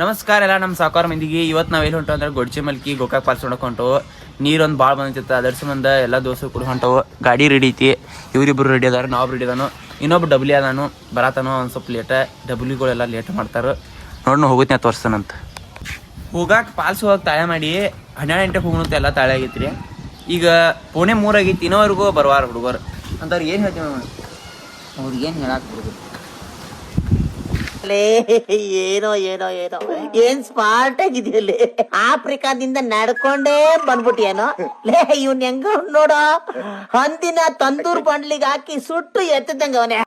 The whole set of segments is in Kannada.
ನಮಸ್ಕಾರ ಎಲ್ಲ ನಮ್ಮ ಸಾಕಾರ ಮಂದಿಗೆ. ಇವತ್ತು ನಾವು ಎಲ್ಲಿ ಹೊಂಟು ಅಂದ್ರೆ ಗೊಡ್ಚಿ ಮಲ್ಕಿ ಗೋಕಾಕ್ ಪಾಲ್ಸ್ ನೋಡಕ್ಕೆ ಹೊಂಟವು. ನೀರೊಂದು ಭಾಳ ಬಂದಿತ್ತು, ಅದರ ಸಂಬಂಧ ಎಲ್ಲ ದೋಸ್ತರು ಕೂಡ ಹೊಂಟವು. ಗಾಡಿ ರೆಡಿ ಐತಿ, ಇವರಿಬ್ಬರು ರೆಡಿ ಅದಾರ, ನಾವು ರೆಡಿ ಅದಾನು. ಇನ್ನೊಬ್ಬ ಡಬ್ಲಿ ಅದಾನು, ಬರತಾನು ಒಂದು ಸ್ವಲ್ಪ ಲೇಟ. ಡಬ್ಲಿಗಳೆಲ್ಲ ಲೇಟ್ ಮಾಡ್ತಾರೆ. ನೋಡೋಣ ಹೋಗುತ್ತೆ ತೋರಿಸ್ತಾನಂತ. ಹೋಗಾಕ ಪಾಲ್ಸ್ ಹೋಗಕ್ಕೆ ತಾಳೆ ಮಾಡಿ 12 ಗಂಟೆಗೆ ಹೋಗೋಣಂತ ಎಲ್ಲ ತಾಳೆ ಆಗೈತಿ ರೀ. ಈಗ 2:45 ಆಗೈತಿ, ಇನ್ನೋವರೆಗೂ ಬರುವಾರ ಹುಡುಗರು ಅಂತವ್ರಿಗೆ ಏನು ಹೇಳ್ತೀವಿ ನಾವು? ಅವ್ರಿಗೆ ಏನು ಹೇಳಕ್ಕೆ ಹುಡುಗರು ಏನೋ ಏನೋ ಏನೋ ಏನ್ ಸ್ಮಾರ್ಟ್ ಆಗಿದೆಯಲ್ಲಿ. ಆಫ್ರಿಕಾದಿಂದ ನಡ್ಕೊಂಡೇ ಬಂದ್ಬಿಟ್ಟಿಯೇನೋ ಲೇ. ಇವ್ನ ಹೆಂಗ ನೋಡೋ, ಹಂದಿನ ತಂದೂರ್ ಬಂಡ್ಲಿಗೆ ಹಾಕಿ ಸುಟ್ಟು ಎತ್ತದಂಗ ಅವನೇ.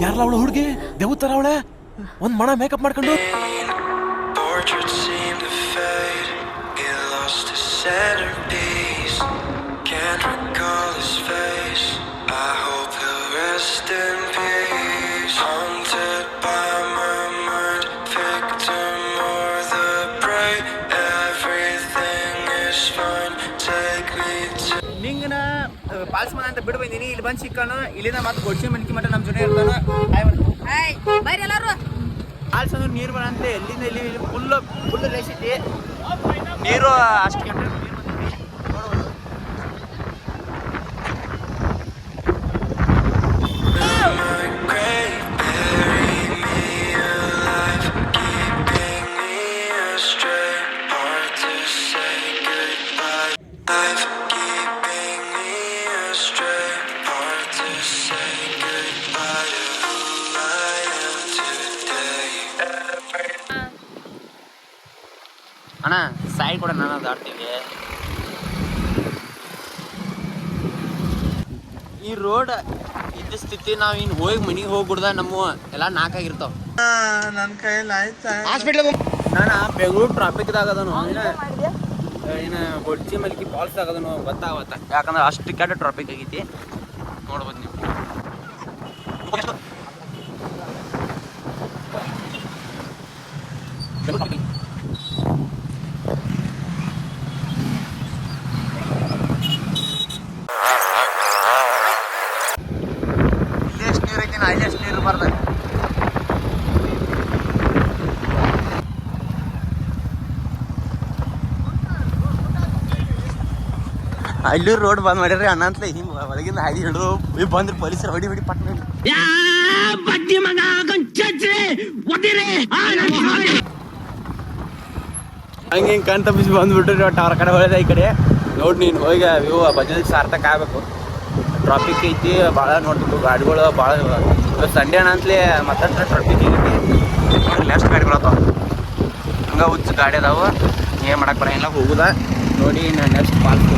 ಯಾರಲ್ಲ ಅವಳು ಹುಡುಗಿ? ದೇವತರ ಅವಳೆ, ಒಂದ್ ಮಣ ಮೇಕಪ್ ಮಾಡ್ಕೊಂಡು. Can't recall his face. I hope he'll rest in peace. Haunted by my mind, victim or the prey. Everything is fine. Take me to. ನಿಂಗನ ಪಾಲ್ಸ್ ಮನ ಅಂತ ಬಿಡು ಬಂದೀನಿ. ಇಲ್ಲಿ ಬಂದು ಸಿಕ್ಕಾನು. ಇಲ್ಲಿಂದ ಮತ್ತೆ ಗೊಡ್ಚಿ ಮಲ್ಕಿ ಮಟ್ಟ ನಮ್ಮ ಜೊತೆ ಇರ್ತಾನ. ಬರ್ರಿ ಎಲ್ಲಾರು. ಪಾಲ್ಸ್ ಅಂದ್ರೆ ನೀರು ಬರಂತೆ ಎಲ್ಲಿಂದ ಇಲ್ಲಿ ಫುಲ್ ರೇಸ್ ಐತಿ. ನೀರು ಅಷ್ಟು ಕೆಟ್ಟ ನೀರು ಅಣ್ಣ ಸೈಡ್ ಕೂಡ ನಾನು ದಾಡ್ತೀವಿ. ಈ ರೋಡ್ ಇದ್ದ ಸ್ಥಿತಿ ನಾವು ಇನ್ನು ಹೋಗಿ ಮನೆಗೆ ಹೋಗ್ಬಿಡ್ದ ನಮ್ಮ ಎಲ್ಲ ನಾಲ್ಕಾಗಿರ್ತಾವ. ನನ್ನ ಕೈಯಲ್ಲಿ ಆಯ್ತಾ? ಹಾಸ್ಪಿಟ್ಲಿಗೆ ನಾನು ಬೆಂಗಳೂರು ಟ್ರಾಫಿಕ್ದಾಗ ಅದನು, ಏನು ಗೊಡ್ಚಿ ಮಲ್ಕಿ ಫಾಲ್ಸ್ ಆಗದನು ಗೊತ್ತಾಗತ್ತ. ಯಾಕಂದ್ರೆ ಅಷ್ಟು ಕೆಟ್ಟ ಟ್ರಾಫಿಕ್ ಆಗೈತಿ. ನೋಡ್ಬೋದು ನೀವು. ಇಲ್ಲಿ ಎಷ್ಟು ನೀರು ಐತಿ, ಅಲ್ಲಿ ಎಷ್ಟು ನೀರು ಬರ್ತದೆ. ಅಲ್ಲಿ ರೋಡ್ ಬಂದ್ ಮಾಡ್ಯಾರ ಅಣ್ಣ ಅಂತಲೇ. ಹಿಂಗೆ ಒಳಗಿಂದ ಹಾದಿ ಹಿಡಿದು ಬಂದ್ರೆ ಪೊಲೀಸರು ಹೊಡಿ ಪಟ್ಟ ಹಂಗೆ ಹಿಂಗೆ ಕಣ್ ತಪ್ಪಿಸಿ ಬಂದ್ಬಿಟ್ರಿ. ಒಟ್ಟು ಅವ್ರ ಕಡೆ ಹೊಳೆದ ಈ ಕಡೆ ನೋಡಿ. ನೀನು ಹೋಗಿ ಇವು ಭಜನೆ ಸಾರ್ಥಕ ಆಗ್ಬೇಕು. ಟ್ರಾಫಿಕ್ ಐತಿ ಭಾಳ, ನೋಡ್ಬೇಕು ಗಾಡಿಗಳು ಭಾಳ. ಇವತ್ತು ಸಂಡೇ ಅಣ್ಣ ಅಂತಲೇ ಮತ್ತಷ್ಟು ಟ್ರಾಫಿಕ್ ಐತಿ. ನೋಡಿ ಲೆಫ್ಟ್ ಗಾಡಿ ಬರತ್ತಾವ, ಹಂಗೆ ಹುಚ್ಚು ಗಾಡಿ ಅದಾವು. ಏನು ಮಾಡಕ್ಕೆ ಬರೋಂಗಿಲ್ಲ, ಹೋಗುದ ನೋಡಿ. ನೆಕ್ಸ್ಟ್ ಪಾಲ್ಸ್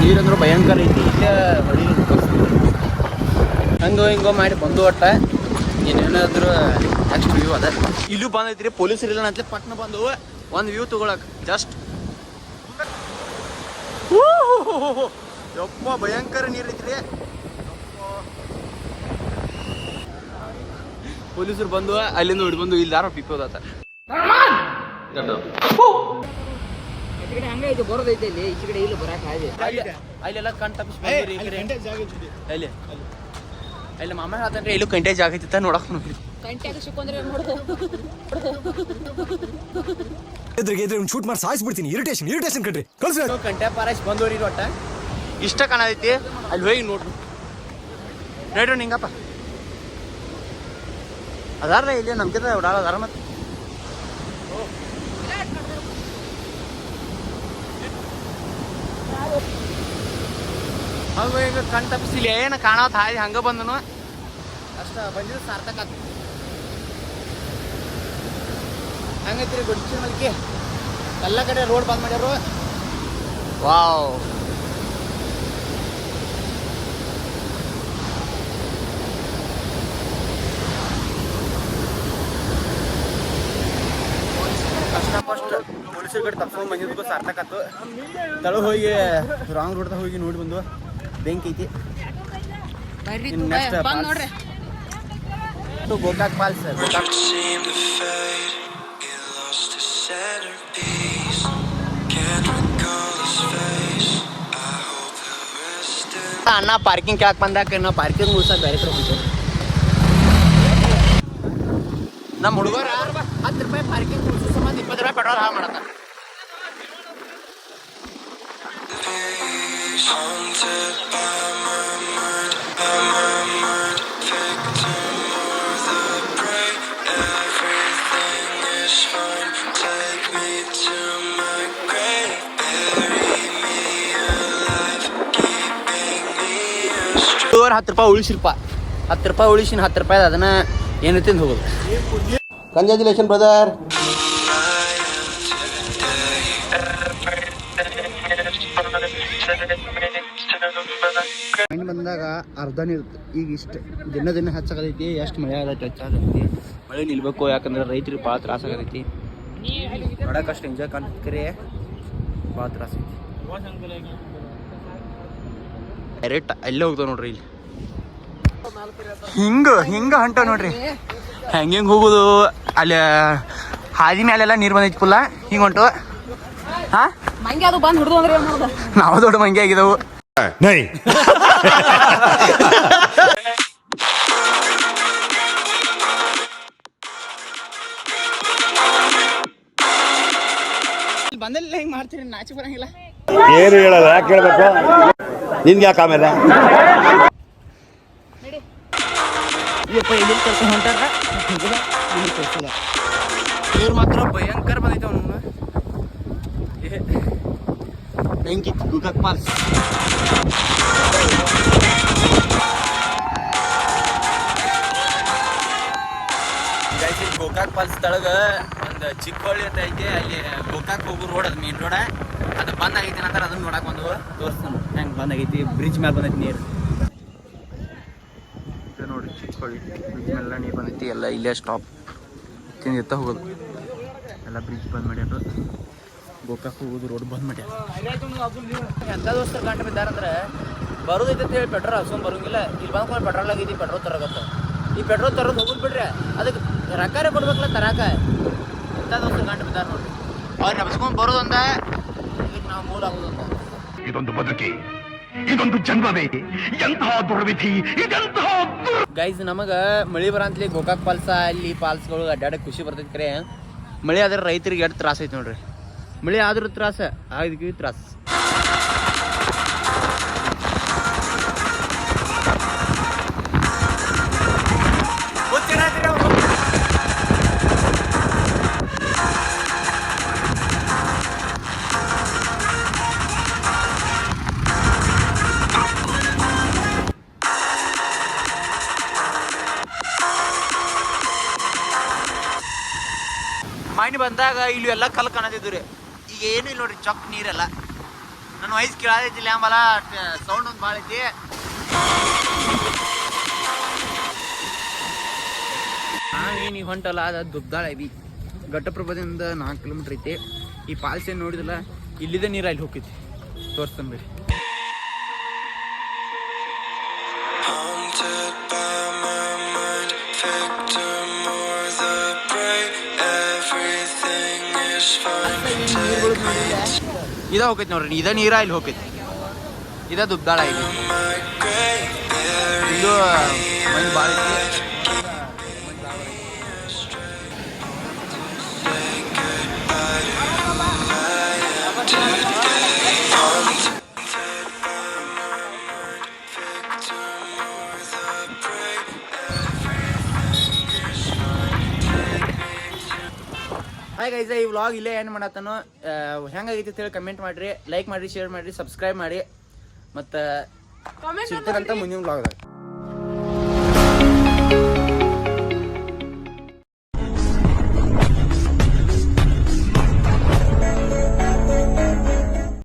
ನೀರಂದ್ರೂ ಭಯಂಕರ ಐತಿ. ಇಲ್ಲೇ ಹೊಡಿ ಹಂಗೋ ಹಿಂಗೋ ಮಾಡಿ ಬಂದು. ಒಟ್ಟ ಏನೇನಾದ್ರು ನೆಕ್ಸ್ಟ್ ವ್ಯೂ ಅದ. ಇಲ್ಲೂ ಬಂದೈತಿ ರೀ, ಪೊಲೀಸರು ಇಲ್ಲ ಅಂತಲೇ ಪಟ್ನ ಬಂದು ಒಂದು ವ್ಯೂ ತೊಗೊಳಕ್ಕೆ ಜಸ್ಟ್. ಯಪ್ಪ ಭಯಂಕರ ನೀರು ಐತ್ರಿ. ಪೊಲೀಸರು ಬಂದು ಅಲ್ಲಿಂದ ನೋಡಿ ಬಂದು ಇಲ್ಲಿ ಯಾರೋ ಪಿಪ್ಪಿ ಹೋದಾತ. ಹಂಗೈತೆ ಬರೋದೈತೆ ಇಲ್ಲಿ, ಈ ಕಡೆ ಇಲ್ಲ ಬರಾಕ ಅಲ್ಲೆಲ್ಲ ಕಣ್ ತಪ್ಪಿಸಿ ಅಲ್ಲಿ ಅಲ್ಲಿ ಮಾಮ ಹೇಳ್ತಾನ್ರಿ ಇಲ್ಲೂ ಕಂಟೆ ಜಾಗ ಐತಿ ನೋಡಕ್ ನೋಡಿ. ಕಂಟ್ಯಾಗ ಸಿಕ್ಕೊಂಡ್ರೆ ನೋಡ್ದು ಎದುರಿಗೆ ಶೂಟ್ ಮಾಡಿ ಸಾಯಿಸ್ಬಿಡ್ತೀನಿ. ಇರಿಟೇಷನ್ ಕಣ್ರಿ. ಕಂಟೆ ಪಾರಾಯ್ಸ್ ಬಂದೋರಿ ಒಟ್ಟ ಇಷ್ಟ ಕಾಣತೈತಿ. ಅಲ್ಲಿ ಹೋಗಿ ನೋಡ್ರಿ ನೋಡ್ರಿ ನಿಂಗಪ್ಪ ಅದಾರ ಇಲ್ಲಿ ನಮ್ಗಿಂತ ಓಡಾಡ ಅದಾರ. ಮತ್ತೆ ಹಂಗ ಈಗ ಕಣ್ ತಪ್ಪಿಸಿಲ್ಲ ಏನು ಕಾಣತ್ ಹಾದಿ ಹಂಗ ಬಂದನು ಅಷ್ಟ ಬಂದಿದ್ದು ಸಾರ್ಥಕ ಆತು. ಹಂಗೈತ್ರಿ ಗೊಡ್ಚಿ ಮಲ್ಕಿ ಎಲ್ಲ ಕಡೆ ರೋಡ್ ಬಂದ್ ಮಾಡ್ಯಾರು. ವಾವ್ ಕಷ್ಟ ಪೊಲೀಸರ ಕಡೆ ತಪ್ಸ್ಕೊಂಡ್ ಬಂದಿದ್ದಕ್ಕೂ ಸಾರ್ಥಕ ಆತು. ತಳ ಹೋಗಿ ರಾಂಗ್ ರೋಡ್ದಾಗ ಹೋಗಿ ನೋಡಿ ಬಂದು ಬೆಂಕಿ ಐತಿ. ನೆಕ್ಸ್ಟ್ ನೋಡ್ರಿ Gokak falls. Can't recall his ಅಣ್ಣ ಪಾರ್ಕಿಂಗ್ ಕೇಳಕ್ ಬಂದಾಕ ನಾವು ಪಾರ್ಕಿಂಗ್ ಉಳ್ಸಕ್ ಬೇರೆ ಕಡೆ ಹೋಗ್ತೀವಿ. ನಮ್ಮ ಹುಡುಗರ 10 ರೂಪಾಯಿ ಪಾರ್ಕಿಂಗ್ ಉಳಿಸೋ ಸಂಬಂಧ 20 ರೂಪಾಯಿ ಪೆಟ್ರೋಲ್ ಹಾಳು ಮಾಡತ್ತ. Haunted by my mind, victim or the prey. Everything is fine. Take me to my grave. Bury me alive, keeping me astray. 10 ರೂಪಾಯಿ ಉಳಿಸಿರಪ್ಪ. 10 ರೂಪಾಯಿ ಉಳಿಸಿನ 10 ರೂಪಾಯಿ ಅದನ್ನ ಏನು ತಿಂದು ಹೋಗೋದು. Congratulation brother. ಮಣ್ಣು ಬಂದಾಗ ಅರ್ಧನೇ ಇರುತ್ತೆ. ಈಗ ಇಷ್ಟು ದಿನ ಹೆಚ್ಚಾಗತೈತಿ. ಎಷ್ಟು ಮಳೆ ಆಗತ್ತೆ ಹೆಚ್ಚಾಗತೈತಿ. ಮಳೆ ನಿಲ್ಬೇಕು, ಯಾಕಂದ್ರೆ ರೈತರಿಗೆ ಭಾಳ ತ್ರಾಸ ಆಗತೈತಿ. ನೋಡಕ್ಕೆ ಅಷ್ಟು ಎಂಜಾಯ್ ಕಾಣ್ತಕ್ರೆ ಭಾಳ ತ್ರಾಸ ಐತಿ. ಡೈರೆಕ್ಟ್ ಅಲ್ಲೇ ಹೋಗ್ತಾವ ನೋಡ್ರಿ. ಇಲ್ಲಿ ಹಿಂಗ ಹೊಂಟ ನೋಡ್ರಿ. ಹೆಂಗೆ ಹೋಗೋದು ಅಲ್ಲಿ ಹಾದಿ ಮ್ಯಾಲೆಲ್ಲ ನೀರು ಬಂದೈತಿ ಫುಲ್ಲ. ಹಿಂಗೆ ಹೊಂಟು. ಹಾ ಮಂಗೆ ಅದು ಬಂದು ಹಿಡಿದು ಅಂದ್ರೆ ಏನು ಮಾಡೋದು? ನಾವು ದೊಡ್ಡ ಮಂಗೆ ಆಗಿದೆವು. ಬಂದಲ್ಲಿ ಹೆಂಗ್ ಮಾಡ್ತೀರಿ? ನಾಚಿ ಬರಂಗಿಲ್ಲ. ಏನು ಹೇಳಲ್ಲ, ಯಾಕೆ ಹೇಳ್ಬೇಕು? ನಿನ್ಗೆ ಯಾಕೆ ಆಮೇಲೆ ಇಲ್ಲಿ ಕರ್ಕೊಂಡು ಹೊಂಟಾರ. ಇವ್ರು ಮಾತ್ರ ಭಯಂಕರ ಬಂದೈತೆ ಅವನು. ಬೆಂಕಿ ಗೋಕಾಕ್ ಫಾಲ್ಸ್. ಗೋಕಾಕ್ ಫಾಲ್ಸ್ ತಳಗ ಒಂದು ಚಿಕ್ಕೋಳಿ ಅಂತ ಐತಿ. ಅಲ್ಲಿ ಗೋಕಾಕ್ ಹೋಗೋ ರೋಡ್, ಅದು ಮೇನ್ ರೋಡ. ಅದು ಬಂದ್ ಆಗೈತಿ ನಂತರ ಅದನ್ನ ನೋಡಕ್ ಬಂದು ತೋರಿಸ್ತಾನೆ ಹೆಂಗೆ ಬಂದ್ ಆಗೈತಿ. ಬ್ರಿಡ್ಜ್ ಮ್ಯಾಲೆ ಬಂದೈತಿ ನೀರು. ನೋಡ್ರಿ ಚಿಕ್ಕೋಳಿ ಬ್ರಿಡ್ಜ್ ಮೇಲೆಲ್ಲ ನೀರು ಬಂದೈತಿ. ಎಲ್ಲ ಇಲ್ಲೇ ಸ್ಟಾಪ್ ತಿಂದಿತ್ತ ಹೋಗೋದು. ಎಲ್ಲ ಬ್ರಿಡ್ಜ್ ಬಂದ್ ಮಾಡ್ಯಾರ. ಗೋಕಾಕ್ ಹೋಗೋದು ರೋಡ್ ಬಂದ್ ಮಾಡ್ಯಾರ. ಎಂಥ ದೋಸ್ತರು ಗಂಟೆ ಬಿದ್ದಾರಂದ್ರೆ ಬರೋದೈತೆ ಅಂತ ಹೇಳಿ ಪೆಟ್ರೋಲ್ ಹಾಕ್ಸ್ಕೊಂಡ್ ಬರೋಂಗಿಲ್ಲ. ಇಲ್ಲಿ ಬಂದ್ಕೊಂಡು ಪೆಟ್ರೋಲ್ ಆಗೈತಿ, ಪೆಟ್ರೋಲ್ ತರಗತ್ತ. ಈ ಪೆಟ್ರೋಲ್ ತರೋದು ಹೋಗೋದು ಬಿಡ್ರಿ, ಅದಕ್ಕೆ ರೊಕ್ಕರೇ ಕೊಡ್ಬೇಕಲ್ಲ ತರಾಕ. ಎಂಥ ದೋಸ್ತರು ಗಂಟೆ ಬಿದ್ದಾರ ನೋಡ್ರಿ. ಅವ್ರು ನಬ್ಸ್ಕೊಂಡ್ ಬರೋದಂದ ಇದಕ್ಕೆ ನಾವು ಮೂಲ ಆಗೋದಂತ. ಇದೊಂದು ಬದುಕಿ, ಇದೊಂದು ಜನ್ಮವೇ, ಎಂತಹ ದುರ್ವಿಧಿ, ಇದೆಂತಹ ಗೈಸ್ ನಮಗೆ ಮಳೆ ಬರಂತಲಿ ಗೋಕಾಕ್ ಫಾಲ್ಸ ಅಲ್ಲಿ ಫಾಲ್ಸ್ಗಳು ಅಡ್ಡಾಡಕ್ಕೆ ಖುಷಿ ಬರ್ತೈತಿ. ಕರೆ ಮಳೆ ಆದ್ರೆ ರೈತರಿಗೆ ಎಷ್ಟು ತ್ರಾಸ ಐತಿ ನೋಡ್ರಿ. ಮಳೆ ಆದ್ರೂ ತ್ರಾಸ, ಆಗಿದ್ವಿ ತ್ರಾಸ. ಮಣ್ಣು ಬಂದಾಗ ಇಲ್ಲಿ ಎಲ್ಲ ಕಲ್ಲು ಕಾಣತಿದ್ವು ರೀ. ಈಗ ಏನು ಇಲ್ಲ ನೋಡ್ರಿ, ಚೊಕ್ ನೀರೆಲ್ಲ. ನನ್ನ ವಯಸ್ಸು ಕೇಳಾದೈತಿಲ್ಲ ಆಮೇಲೆ ಸೌಂಡ್ ಒಂದು ಭಾಳ ಐತಿ. ನಾವೇನು ಈಗ ಹೊಂಟಲ್ಲ ಅದು ದುಗ್ದಾಳ ಐತಿ. ಘಟ್ಟಪ್ರಭದಿಂದ 4 ಕಿಲೋಮೀಟ್ರ್ ಐತಿ. ಈ ಫಾಲ್ಸ್ ಏನು ನೋಡಿದಿಲ್ಲ, ಇಲ್ಲಿದೆ ನೀರು ಅಲ್ಲಿ ಹೋಗ್ತೈತಿ. ತೋರಿಸ್ತಂಬೇಡಿ. Haunted by my mind, victim or the prey. Everything is fine. ಇದ ಹೋಗೈತಿ ನೋಡ್ರಿ, ಇದ ನೀರ ಇಲ್ಲಿ ಹೋಗೈತಿ. ಇದ ದುಗ್ದಾಳ ಐತಿ. My grave, bury ಇದು ಮಣ್ಣು ಭಾಳ ಐತಿ. ಹಾಯ್ ಗೈಸ್, ಈ ವ್ಲಾಗ್ ಇಲ್ಲೇ ಏನು ಮಾಡತ್ತಾನೋ ಹೆಂಗಾಗೈತಿ ಅಂತ ಹೇಳಿ ಕಮೆಂಟ್ ಮಾಡಿರಿ, ಲೈಕ್ ಮಾಡಿರಿ, ಶೇರ್ ಮಾಡಿರಿ, ಸಬ್ಸ್ಕ್ರೈಬ್ ಮಾಡಿ. ಮತ್ತು ಸಿಗ್ತಾರಂತ ಮುಂದಿನ ವ್ಲಾಗ್ದಾಗ.